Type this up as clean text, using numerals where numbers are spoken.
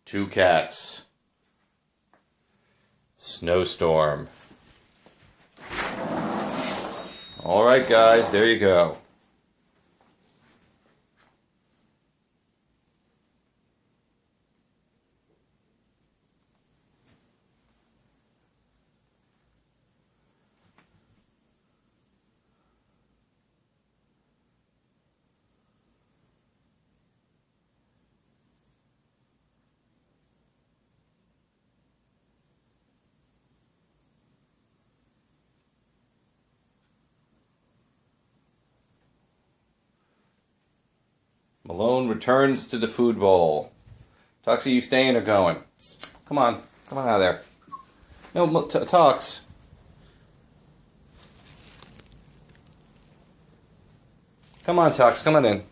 Two cats. Snowstorm. Alright guys, there you go. Malone returns to the food bowl. Tuxxi, you staying or going? Come on. Come on out of there. No, Tux. Come on, Tux. Come on in.